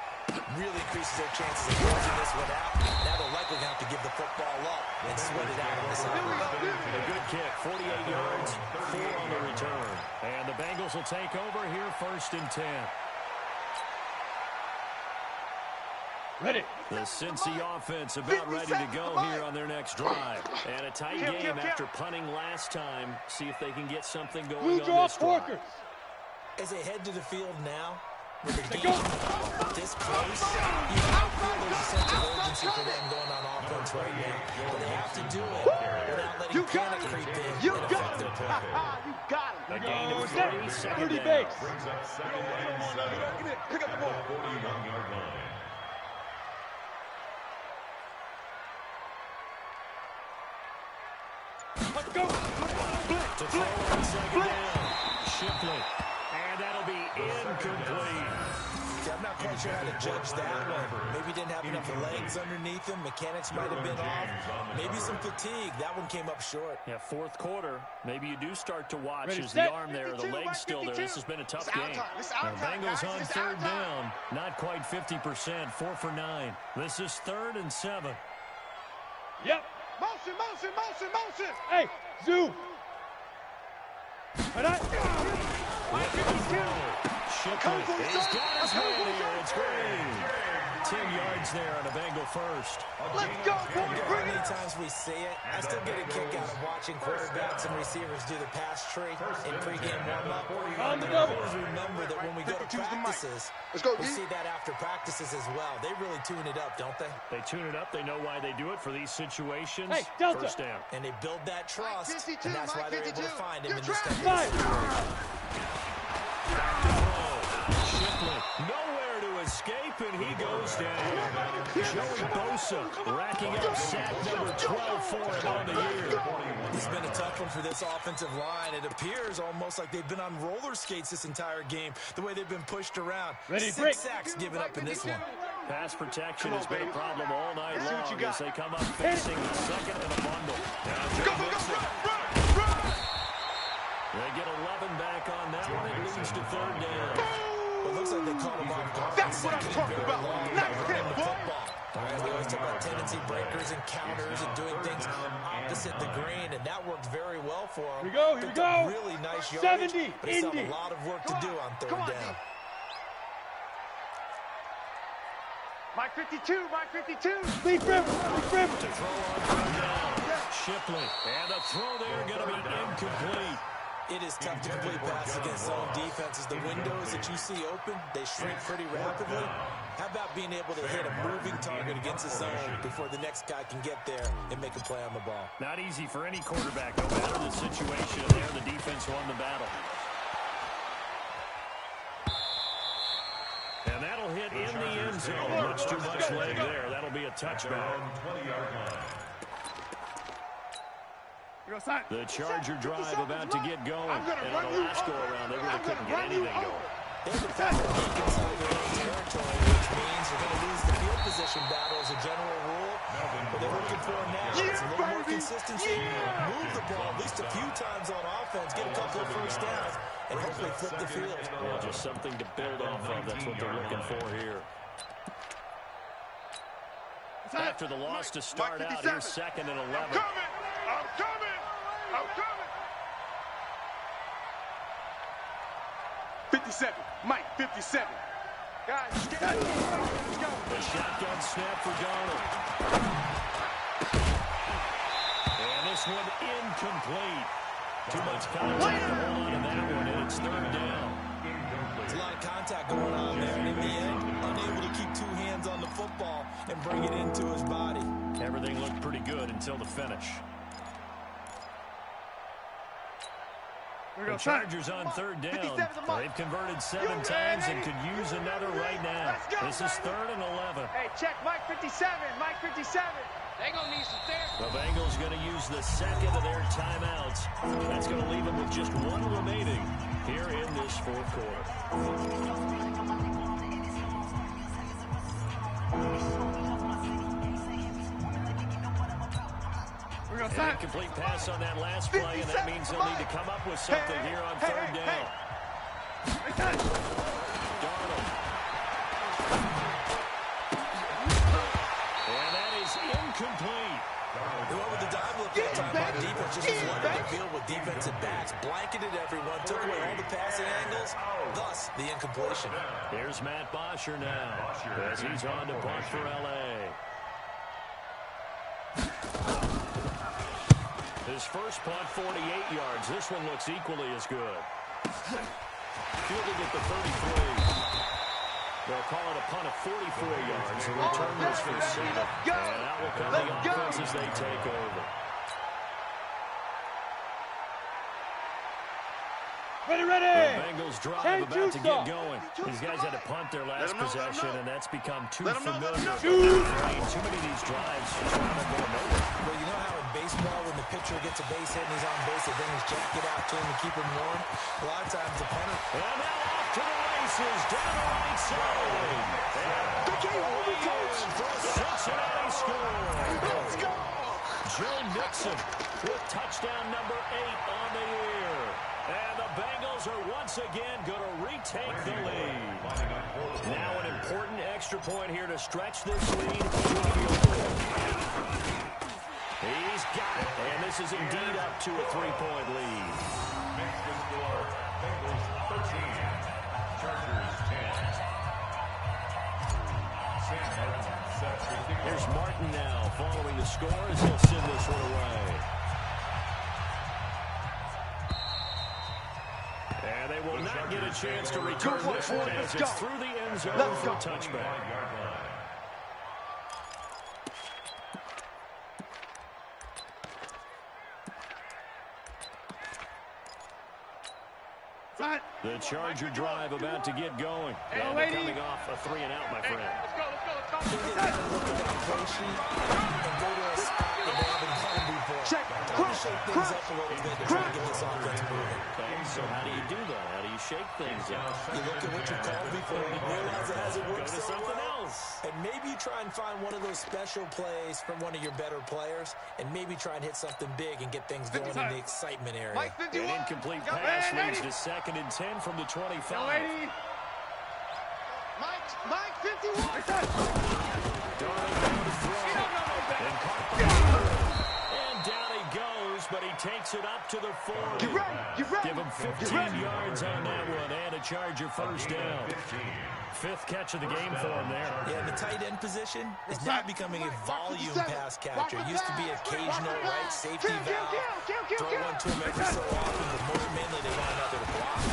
really increases their chances of closing this one out. Now they're likely going to have to give the football up and sweat it out in this one. A good kick, 48 yards, 4 on the return. And the Bengals will take over here 1st and 10. Ready. The Cincy offense about ready to go here on their next drive. And a tight game after punting last time. See if they can get something going on this drive. As they head to the field now, with the game this close, you can feel there's a sense of urgency for them going on offense right now. But they have to do it without letting panic creep in and affect their play. You got him. A gain of 3, 2nd down. Brings up 2nd and 7. Pick up the ball. 41-yard line. Let's go. To throw on 2nd down. Shipley. And that'll be incomplete. Yeah, I'm not quite sure how to judge that one. Maybe didn't have enough legs underneath him. Mechanics might have been off. Maybe some fatigue. That one came up short. Yeah, 4th quarter. Maybe you do start to watch as the arm there, the leg's still there. This has been a tough game. The Bengals on 3rd down. Not quite 50%, 4 for 9. This is 3rd and 7. Yep. Motion, motion, motion, motion. Hey, zoom. Shipley, he's got his hand here. It's great. 10 yards there on a Bengal first. Let's go, How boy. many times we see it, I still get a kick out of watching quarterbacks and receivers do the pass tree in pregame warm-up. On the But double. always remember that when we go to practices, Let's go, we D. see that after practices as well. They really tune it up, don't they? They tune it up. They know why they do it for these situations. Hey, Delta. First down. And they build that trust, 52, and that's why Mike they're able to 52. find him in You're this type of trying. situation. Shipley, nowhere to escape, and he goes down. Joey Bosa racking up sack number 12 for him on the year. It's been a tough one for this offensive line. It appears almost like they've been on roller skates this entire game, the way they've been pushed around. Ready, 6 break. sacks given up in this one. Pass protection has been a problem all night Let's see what long you got. as they come up facing the second and a bundle. Now, Go, Joe go, go, Mixon. run, run, run. They get 11 back on that one. It leads to third down. Well, it looks like they called him off guard. That's what I'm talking about. Not him, boy. All right, we always talk about tendency breakers and counters and doing things opposite the grain, and that worked very well for him. Here we go. Really nice yardage, 70, but he still Indy. have a lot of work to do on third down. Mike 52, Mike 52. Lead rim. To throw on third down. Shipley. And a throw there going to be incomplete. It is tough to complete passes against zone defenses. The windows that you see open, they shrink pretty rapidly. How about being able to hit a moving target against the zone before the next guy can get there and make a play on the ball? Not easy for any quarterback, no matter the situation. There, the defense won the battle. And that'll hit in the end zone. Much too much leg there. That'll be a touchback. 20-yard line. The Charger drive about to get going. And on the last go-around, they really couldn't get anything going. They're the fact that they inside their own territory, which means you're going to lose the field position battle as a general rule. But they're looking for now. It's a little more consistency. Move the ball at least a few times on offense. Get a couple of first downs. And hopefully flip the field. Well, just something to build off of. That's what they're looking for here. After the loss to start out, here's 2nd and 11. I'm coming. 57, Mike 57. Guys, let's go. The shotgun snap for Donald. And this one incomplete. Too much contact to hold on to that one, and it's third down. There's a lot of contact going on there, and in the end, unable to keep two hands on the football and bring it into his body. Everything looked pretty good until the finish. The Chargers on third down. They've converted 7 times and could use another right now. This is 3rd and 11. Hey, check Mike 57, Mike 57. They gonna need some therapy. The Bengals going to use the 2nd of their timeouts. That's going to leave them with just 1 remaining here in this 4th quarter. Incomplete pass on that last play, and that means they'll need to come up with something here on third down. Darnold. And that is incomplete. They went with the dime look that time on defense. Just flooded the field with defensive backs. Blanketed everyone. Took away all the passing angles. Thus, the incompletion. Here's Matt Bosher now as he's on to punt for L.A. His first punt, 48 yards. This one looks equally as good. Fielded at the 33. They'll call it a punt of 44 yards. The return was for 7. And out will come the offense as they take over. Ready. The Bengals drive about to get going. These guys had to punt their last possession, and that's become too familiar. Too many of these drives just kind of going nowhere. Well, you know how in baseball, when the pitcher gets a base hit and he's on base, they bring his jacket out to him to keep him warm? A lot of times the punter... And now off to the races, down the right side. And for a Cincinnati score. Let's go. Joe Mixon with touchdown number 8 on the year. And the Bengals are once again going to retake the lead. Now an important extra point here to stretch this lead to a field goal. He's got it, and this is indeed up to a 3-point lead. Makes the score Bengals 13, Chargers 10. Sam Martin sets the kick. Here's Martin now following the score as he'll send this one away. And they will not get a chance to return this one as it's through the end zone for a touchback. The Charger drive about to get going. And they're coming off a 3-and-out, my friend. Let's go. Check. Shake things up a little bit to try to get this offense moving. Okay, so how do you do that? How do you shake things up? You look at what you called before and you realize it hasn't worked Go to so something well, else. and maybe you try and find one of those special plays from one of your better players, and maybe try and hit something big and get things going in the excitement area. An incomplete pass leads to 2nd and 10 from the 25. Mike 51. And down he goes, but he takes it up to the 40. Get ready. Give him 15 yards on that one, and a Charger first down. 5th catch of the game for him there. Yeah, the tight end position is now becoming a volume pass catcher. It used to be occasional, right, safety valve. Throw one to him every so often, but most mainly they want another to block.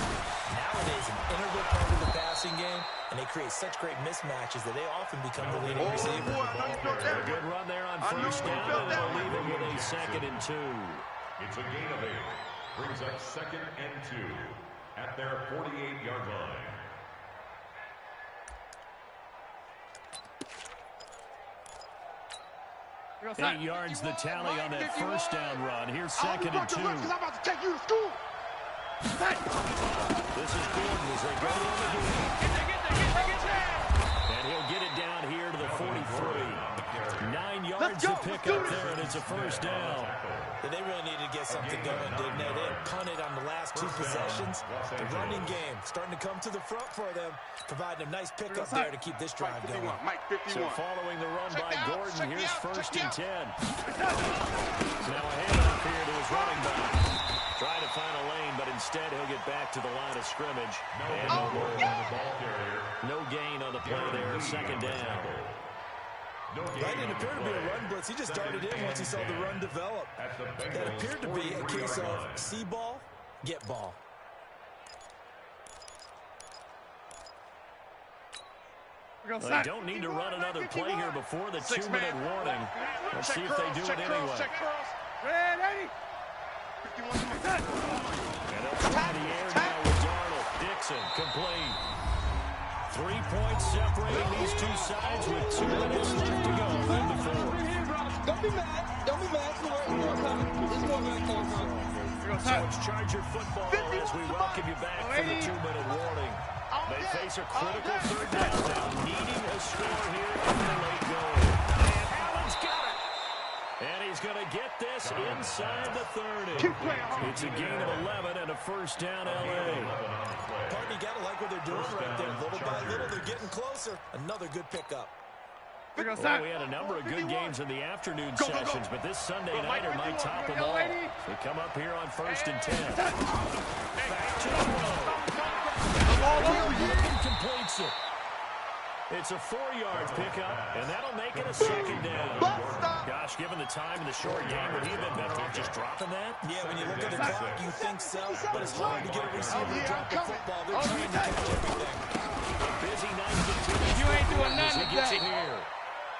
Nowadays, an integral part of the passing game, and they create such great mismatches that they often become the leading receiver. A good run there on first down, and they'll leave it with a 2nd and 2. It's a gain of 8. Brings up 2nd and 2 at their 48-yard line. Eight yards the tally on that first down run. Here's 2nd and 2. I'm about to take you to school. This is Gordon as they go to him again. And he'll get it down here to the 43. 9 yards to pick up there, and it's a first down. They really needed to get something going, didn't they? They had punted on the last 2 possessions. The running game starting to come to the front for them, providing a nice pickup there to keep this drive going. So following the run by Gordon, here's 1st and 10. Now a handoff here to his running back. Trying to find a lane, but instead he'll get back to the line of scrimmage. No gain on the play there, 2nd down. That didn't appear to be a run blitz. He just darted in once he saw the run develop. That appeared to be a case of see ball, get ball. They don't need to run another play here before the 2-minute warning. Let's see if they do it anyway. And they'll try the air now with Darnold. Dixon, complete. 3 points separating these two sides with 2 minutes left to go in the 4th. Don't be mad. Don't be mad. It's more coming. It's more coming. So it's Charger football as we welcome you back from the 2-minute warning. They face a critical 3rd down now, needing a score here in the late going. And Allen's got it. And he's going to get this inside the 30. It's a gain of 11 and a first down, L.A. Partner, you got to like what they're doing right there. Little by little, they're getting closer. Another good pickup. Well, we had a number of good games in the afternoon sessions, but this Sunday nighter might top them all. They come up here on 1st and 10. Back to the row. Completes it. It's a 4-yard pickup, and that'll make it a 2nd down. Gosh, given the time in the short game, would he have been better off just dropping that? Yeah, when you look at the clock, you think so, but it's hard to get a receiver to drop the football. They're trying to catch everything. Busy night continues. You ain't doing nothing He gets it here.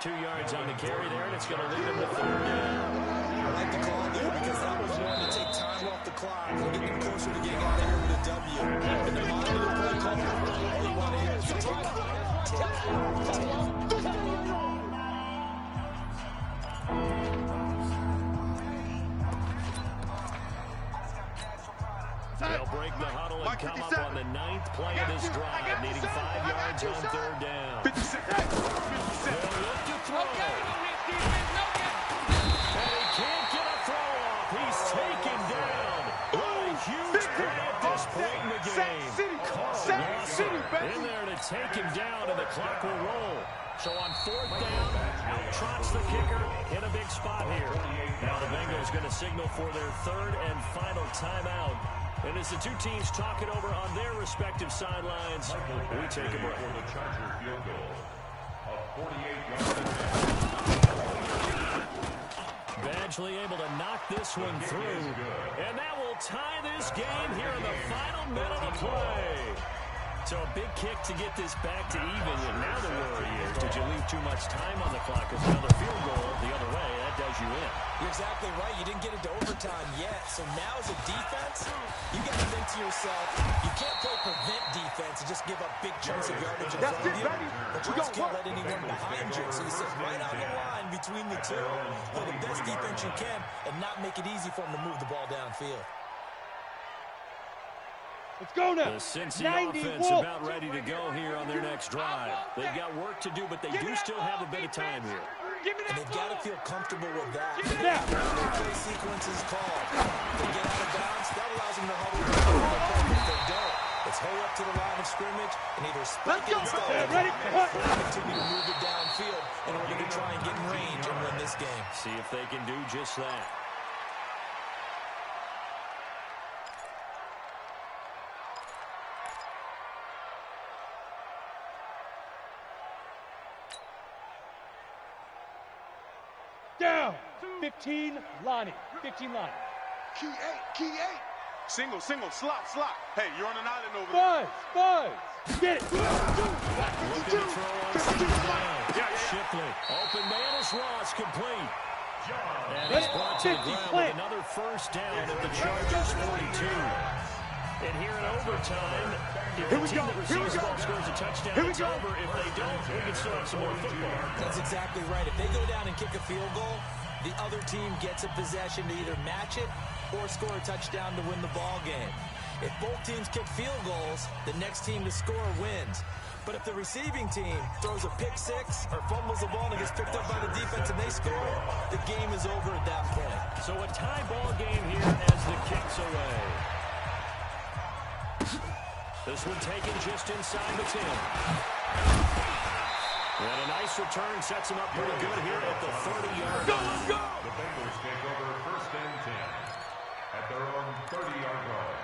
2 yards on the carry there, and it's going to lead him to 3rd down. I like the call there because that was one to take time off the clock and get them closer to getting out of here with a W. And the mind of the play call, all you want to hear is take it. They'll break the huddle and come up on the 9th play of this drive, needing 5 yards on 3rd down. They'll look to throw. And he can't get a throw off. He's taken down. What a huge play at this point in the game. Carl in there to take him down, and the clock will roll. So on 4th down, out trots the kicker in a big spot here. Now the Bengals going to signal for their 3rd and final timeout. And as the two teams talk it over on their respective sidelines, we take a break. For the Charger field goal of 48 yards. Badgley able to knock this one through. And that will tie this game here in the final minute of play. So a big kick to get this back to even. And now the worry is, did you leave too much time on the clock? Because another field goal the other way, that does you in. You're exactly right. You didn't get into overtime yet. So now as a defense, you got to think to yourself, you can't play prevent defense and just give up big chunks of yardage in front of you. But you just can't let anyone behind you. So you sit right on the line between the two, play the best defense you can, and not make it easy for them to move the ball downfield. Let's go now. The Cincy offense about ready to go here on their next drive. They've got work to do, but they do still have a bit of time here. And they've got to feel comfortable with that. Yeah. Their play sequence is called. If they get out of bounds, that allows them to huddle. If they don't, let's hurry up to the line of scrimmage and either spike it instead Ready? or continue to move it downfield in order to try and get in range and win this game. See if they can do just that. Down. 15, Lonnie. 15, Lonnie. Key eight. Single, slot. Hey, you're on an island over there. Buzz. Get it. Looking to throw on second down. Shipley. Open man is Ross, complete. And he's brought to the ground with another first down at the Chargers 42. And here in overtime, if the team that receives the ball scores a touchdown, it's over. If they don't, we can still have some more football. That's exactly right. If they go down and kick a field goal, the other team gets a possession to either match it or score a touchdown to win the ball game. If both teams kick field goals, the next team to score wins. But if the receiving team throws a pick six or fumbles the ball and gets picked up by the defense and they score, the game is over at that point. So a tie ball game here as the kick's away. This one taken just inside the 10. And a nice return sets him up pretty good here at the 30-yard line. The Bengals take over first and 10 at their own 30-yard line.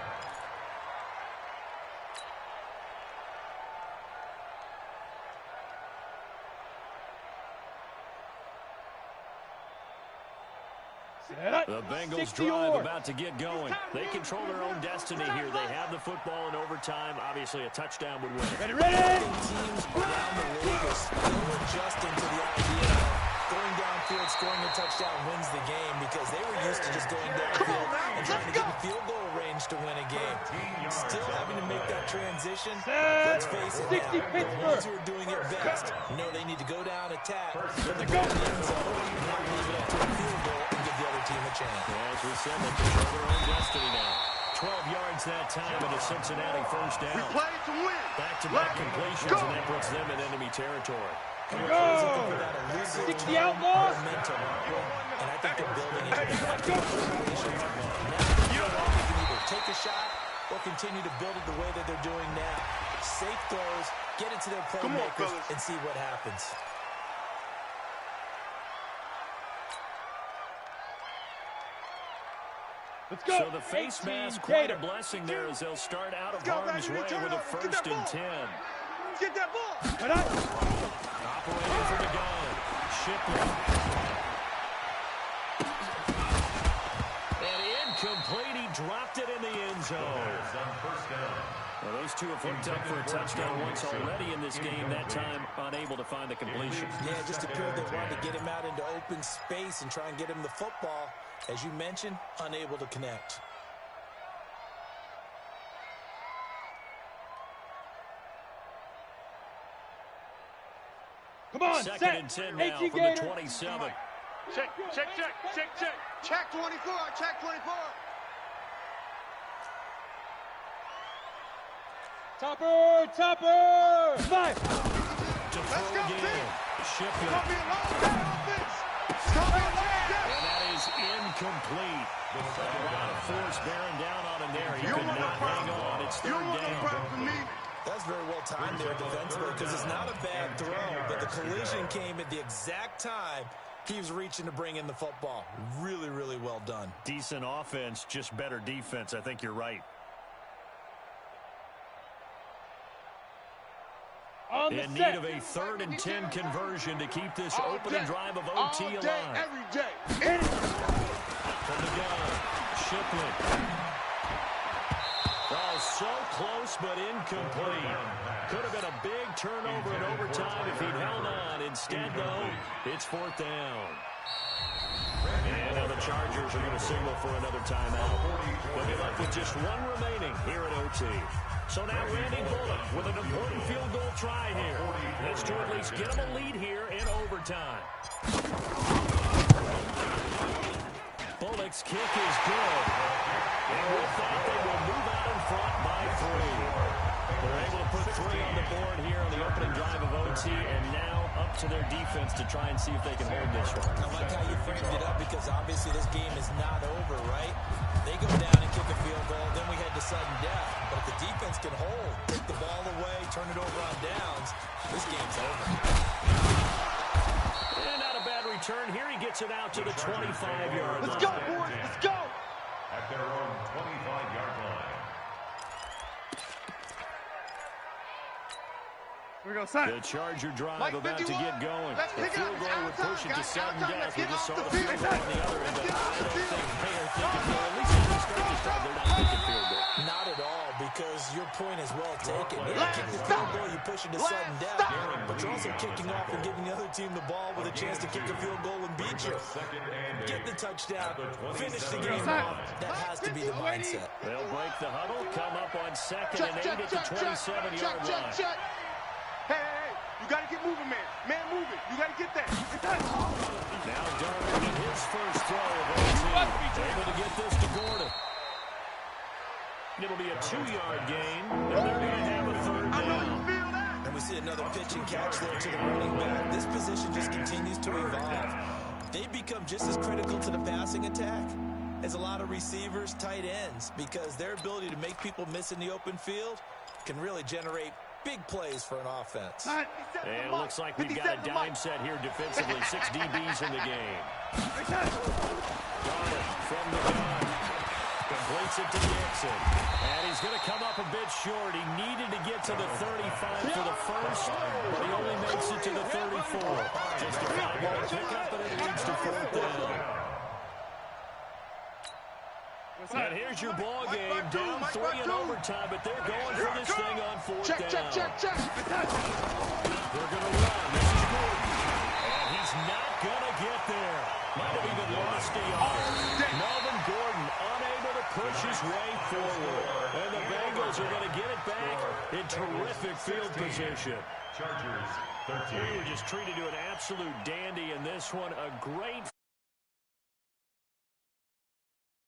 The Bengals drive about to get going. They control their own destiny here. They have the football in overtime. Obviously, a touchdown would win it. Ready? Teams around the league are still adjusting to the idea of going downfield, scoring a touchdown wins the game because they were used to just going downfield and trying to get in field goal range to win a game. Still having to make that transition. Let's face it now, the ones who are doing it best know they need to go down, attack, get the ball in the end zone, and not leave it up to a field goal and give the other team a chance. As we said, they control their own destiny now. 12 yards that time and a Cincinnati first down. We play to win. Back-to-back completions, and that puts them in enemy territory. And we're looking for that elusive 60 outlaws. momentum. And I think they're building into the back-to-back completions. Now they can either take a shot or continue to build it the way that they're doing now. Safe throws, get it to their playmakers, and see what happens. Let's go. So the face mask, quite a blessing there as they'll start out of harm's way with a first and 10. Get that ball. Operating from the gun. Shipley. And incomplete. He dropped it in the end zone. Well, those two have hooked up for a touchdown once already in this game. That time unable to find the completion. Yeah, it just appeared they wanted to get him out into open space and try and get him the football. As you mentioned, unable to connect. Come on, second and 10 now from the 27. Check. Check 24. Topper. 5. To throw again. Shipley. And that is incomplete. A lot of force bearing down on him there. He could not hang on. It's third down. That's very well timed there defensively because it's not a bad throw, but the collision came at the exact time he was reaching to bring in the football. Really, really well done. Decent offense, just better defense. I think you're right. In need of a 3rd and 10 conversion to keep this opening drive of OT alive. Every day. From the gun, Shipley. Oh, so close, but incomplete. Could have been a big turnover in overtime if he'd held on. Instead, though, it's 4th down. And now the Chargers are going to signal for another timeout. They'll be left with just one remaining here at OT. So now Randy Bullock with an important field goal try here. That's to at least get him a lead here in overtime. Bullock's kick is good. And with that, they will move out in front by 3. They're able to put 3 on the board here on the opening drive of OT, and now up to their defense to try and see if they can hold this one. I like how you framed it up because obviously this game is not over, right? They go down and kick a field goal, then we head to sudden death. But if the defense can hold, take the ball away, turn it over on downs, this game's over. And not a bad return here. He gets it out to the 25-yard line. Let's go, boys. Let's go. At their own 25-yard line. Here we go, son. The Charger drive Mike, about to 51. get going. Let's The pick it up. field goal would push it to sudden death. We just saw the Let's field get goal off on the the other end, but field. I don't Let's think get they are off the thinking, field. well, at least at the start this time, they're not thinking field goal. Not at all, because your point is well taken. You kick the field goal, you push it to sudden death, but you're also kicking off and giving the other team the ball with a chance to kick a field goal and beat you. Get the touchdown, finish the game off. That has to be the mindset. They'll break the huddle, come up on 2nd and 8 at the 27-yard line. Hey, you got to get moving, man. Man, move it. You got to get that. Now Darnold in his first throw of OT. Able to get this to Gordon. It'll be a 2-yard gain, and they're going to have a 3rd down. And we see another pitch and catch there to the running back. This position just continues to evolve. They become just as critical to the passing attack as a lot of receivers, tight ends, because their ability to make people miss in the open field can really generate big plays for an offense. And it looks like we've got a dime set here defensively. 6 DBs in the game. Darnold from the gun. Completes it to Dixon. And he's going to come up a bit short. He needed to get to the 35 for the first, but he only makes it to the 34. Just a 5-yard pickup, and it leads to 4th down. And here's your ball game. Down 3 in overtime, but they're going for this thing on 4th down. Check. They're going to run. This is Gordon. And he's not going to get there. Might have even lost a yard. Melvin Gordon unable to push his way forward. And the Bengals are going to get it back in terrific field position. Chargers 13. We were just treated to an absolute dandy in this one. A great